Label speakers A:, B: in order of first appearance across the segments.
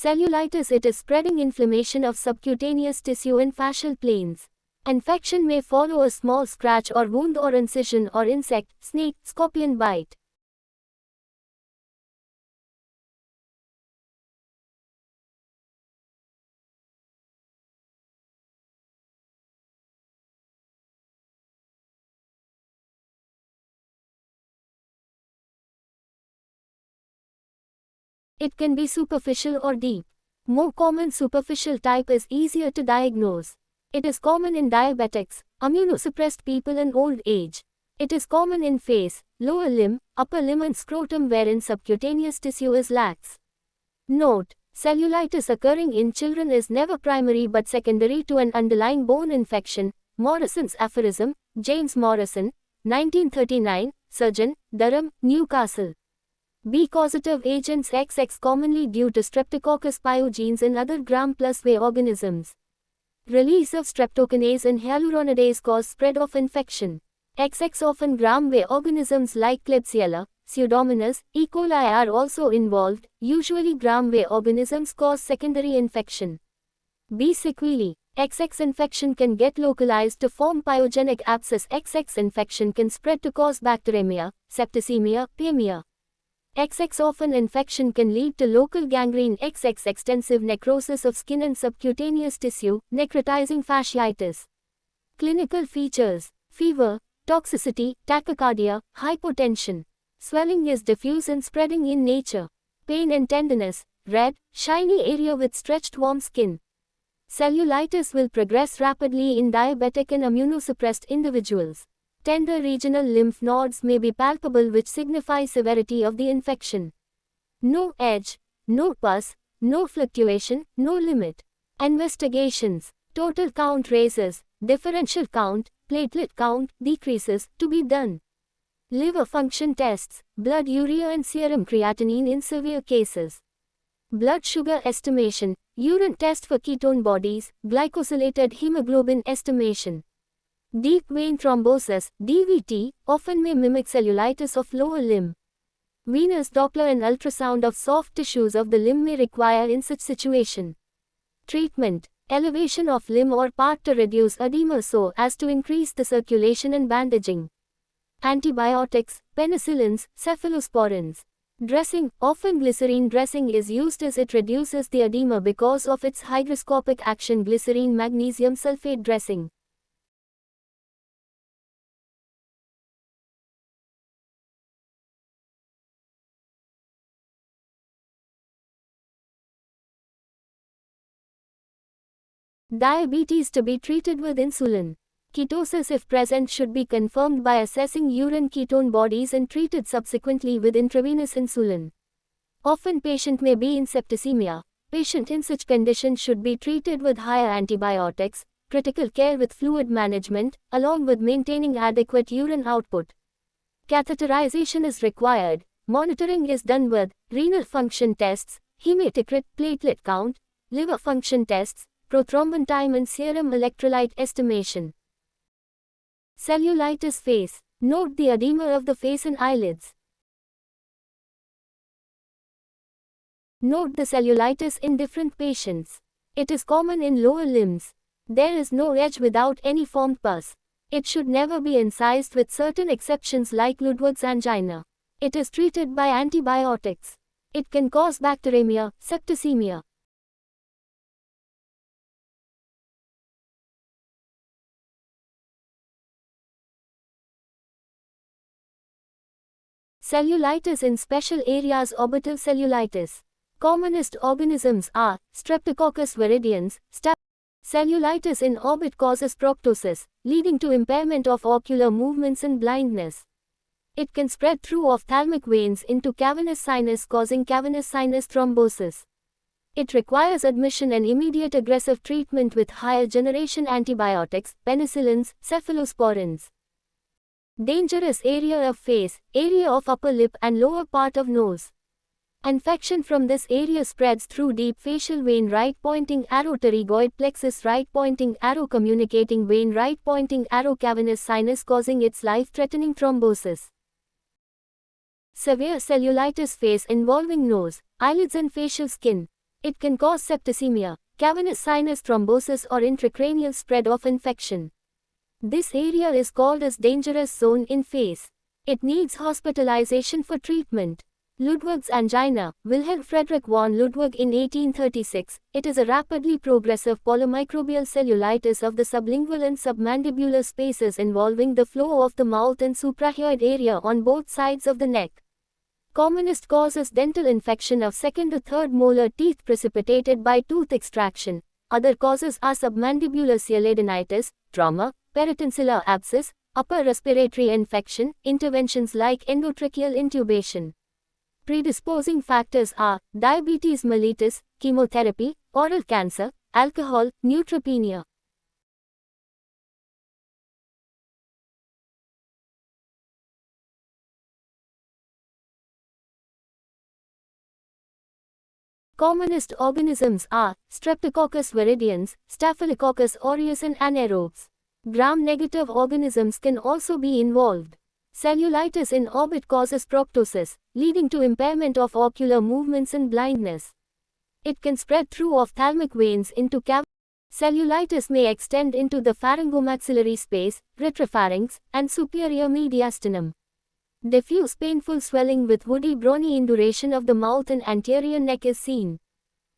A: Cellulitis, it is spreading inflammation of subcutaneous tissue in facial planes. Infection may follow a small scratch or wound or incision or insect, snake, scorpion bite. It can be superficial or deep. More common superficial type is easier to diagnose. It is common in diabetics, immunosuppressed people and old age. It is common in face, lower limb, upper limb and scrotum wherein subcutaneous tissue is lax. Note: cellulitis occurring in children is never primary but secondary to an underlying bone infection. Morrison's aphorism, James Morrison, 1939, surgeon, Durham, Newcastle. B-causative agents XX commonly due to Streptococcus pyogenes and other gram-plus V organisms. Release of streptokinase and hyaluronidase cause spread of infection. XX often gram-V organisms like Klebsiella, Pseudomonas, E. coli are also involved. Usually gram-V organisms cause secondary infection. B. sequelae. XX infection can get localized to form pyogenic abscess. XX infection can spread to cause bacteremia, septicemia, paemia. XX often infection can lead to local gangrene. XX extensive necrosis of skin and subcutaneous tissue, necrotizing fasciitis. Clinical features: fever, toxicity, tachycardia, hypotension. Swelling is diffuse and spreading in nature. Pain and tenderness, red, shiny area with stretched warm skin. Cellulitis will progress rapidly in diabetic and immunosuppressed individuals. Tender regional lymph nodes may be palpable which signify severity of the infection. No edge, no pus, no fluctuation, no limit. Investigations: total count raises, differential count, platelet count decreases, to be done. Liver function tests, blood urea and serum creatinine in severe cases. Blood sugar estimation, urine test for ketone bodies, glycosylated hemoglobin estimation. Deep vein thrombosis, DVT, often may mimic cellulitis of lower limb. Venous Doppler and ultrasound of soft tissues of the limb may require in such situation. Treatment: elevation of limb or part to reduce edema so as to increase the circulation and bandaging. Antibiotics, penicillins, cephalosporins. Dressing: often glycerine dressing is used as it reduces the edema because of its hygroscopic action. Glycerine magnesium sulfate dressing. Diabetes to be treated with insulin. Ketosis if present should be confirmed by assessing urine ketone bodies and treated subsequently with intravenous insulin. Often patient may be in septicemia. Patient in such condition should be treated with higher antibiotics, critical care with fluid management, along with maintaining adequate urine output. Catheterization is required. Monitoring is done with renal function tests, hematocrit, platelet count, liver function tests, prothrombin time and serum electrolyte estimation. Cellulitis face. Note the edema of the face and eyelids. Note the cellulitis in different patients. It is common in lower limbs. There is no edge without any formed pus. It should never be incised with certain exceptions like Ludwig's angina. It is treated by antibiotics. It can cause bacteremia, septicemia. Cellulitis in special areas. Orbital cellulitis. Commonest organisms are Streptococcus viridans, cellulitis in orbit causes proptosis, leading to impairment of ocular movements and blindness. It can spread through ophthalmic veins into cavernous sinus causing cavernous sinus thrombosis. It requires admission and immediate aggressive treatment with higher generation antibiotics, penicillins, cephalosporins. Dangerous area of face, area of upper lip and lower part of nose. Infection from this area spreads through deep facial vein. Right pointing arrow pterygoid plexus. Right pointing arrow communicating vein. Right pointing arrow cavernous sinus causing its life-threatening thrombosis. Severe cellulitis face involving nose, eyelids and facial skin. It can cause septicemia, cavernous sinus thrombosis or intracranial spread of infection. This area is called as dangerous zone in face. It needs hospitalization for treatment. Ludwig's angina, Wilhelm Friedrich von Ludwig in 1836, it is a rapidly progressive polymicrobial cellulitis of the sublingual and submandibular spaces involving the floor of the mouth and suprahyoid area on both sides of the neck. Commonest cause is dental infection of second or third molar teeth precipitated by tooth extraction. Other causes are submandibular sialadenitis, trauma, peritonsillar abscess, upper respiratory infection, interventions like endotracheal intubation. Predisposing factors are diabetes mellitus, chemotherapy, oral cancer, alcohol, neutropenia. Commonest organisms are Streptococcus viridans, Staphylococcus aureus and anaerobes. Gram-negative organisms can also be involved. Cellulitis in orbit causes proptosis, leading to impairment of ocular movements and blindness. It can spread through ophthalmic veins into cavities. Cellulitis may extend into the pharyngomaxillary space, retropharynx, and superior mediastinum. Diffuse painful swelling with woody brawny induration of the mouth and anterior neck is seen.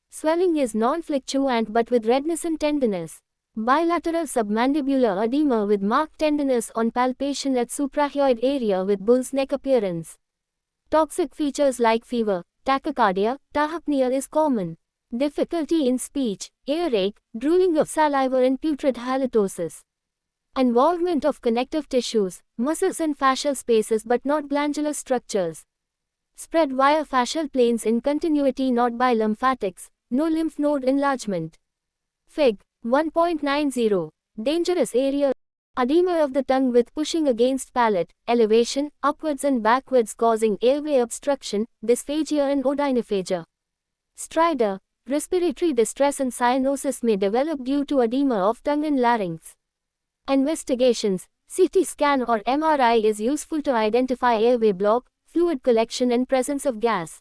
A: Swelling is non-fluctuant but with redness and tenderness. Bilateral submandibular edema with marked tenderness on palpation at suprahyoid area with bull's neck appearance. Toxic features like fever, tachycardia, tachypnea is common. Difficulty in speech, earache, drooling of saliva and putrid halitosis. Involvement of connective tissues, muscles and fascial spaces but not glandular structures. Spread via fascial planes in continuity not by lymphatics, no lymph node enlargement. Fig. 1.90. Dangerous area. Edema of the tongue with pushing against palate, elevation, upwards and backwards causing airway obstruction, dysphagia and odynophagia. Stridor. Respiratory distress and cyanosis may develop due to edema of tongue and larynx. Investigations. CT scan or MRI is useful to identify airway block, fluid collection and presence of gas.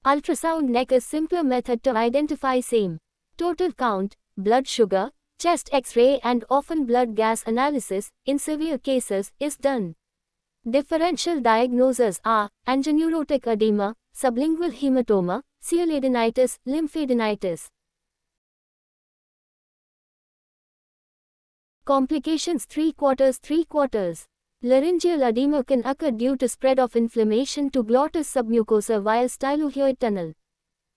A: Ultrasound neck is simpler method to identify same. Total count, blood sugar, chest X-ray and often blood gas analysis, in severe cases, is done. Differential diagnoses are angineurotic edema, sublingual hematoma, sialadenitis, lymphadenitis. Complications 3/4. Laryngeal edema can occur due to spread of inflammation to glottis submucosa via stylohyoid tunnel.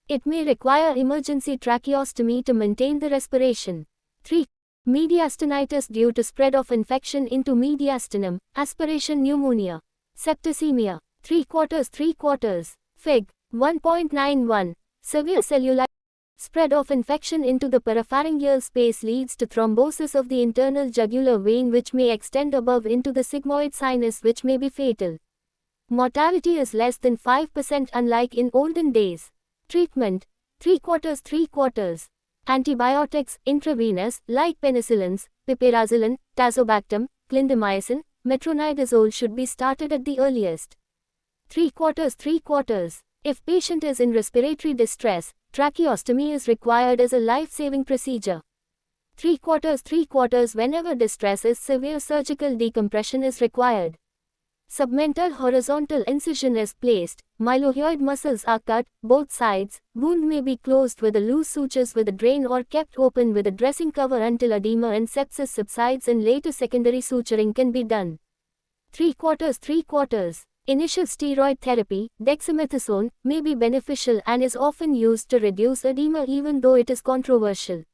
A: It may require emergency tracheostomy to maintain the respiration. 3. Mediastinitis due to spread of infection into mediastinum, aspiration pneumonia. Septicemia. 3/4. Fig. 1.91. Severe cellulitis. Spread of infection into the parapharyngeal space leads to thrombosis of the internal jugular vein which may extend above into the sigmoid sinus which may be fatal. Mortality is less than 5% unlike in olden days. Treatment. 3/4. Antibiotics, intravenous, like penicillins, piperazolone, tazobactam, clindamycin, metronidazole should be started at the earliest. 3/4. If patient is in respiratory distress, tracheostomy is required as a life-saving procedure. 3/4. Whenever distress is severe, surgical decompression is required. Submental horizontal incision is placed, mylohyoid muscles are cut, both sides, wound may be closed with a loose sutures with a drain or kept open with a dressing cover until edema and sepsis subsides and later secondary suturing can be done. 3/4. Initial steroid therapy, dexamethasone, may be beneficial and is often used to reduce edema even though it is controversial.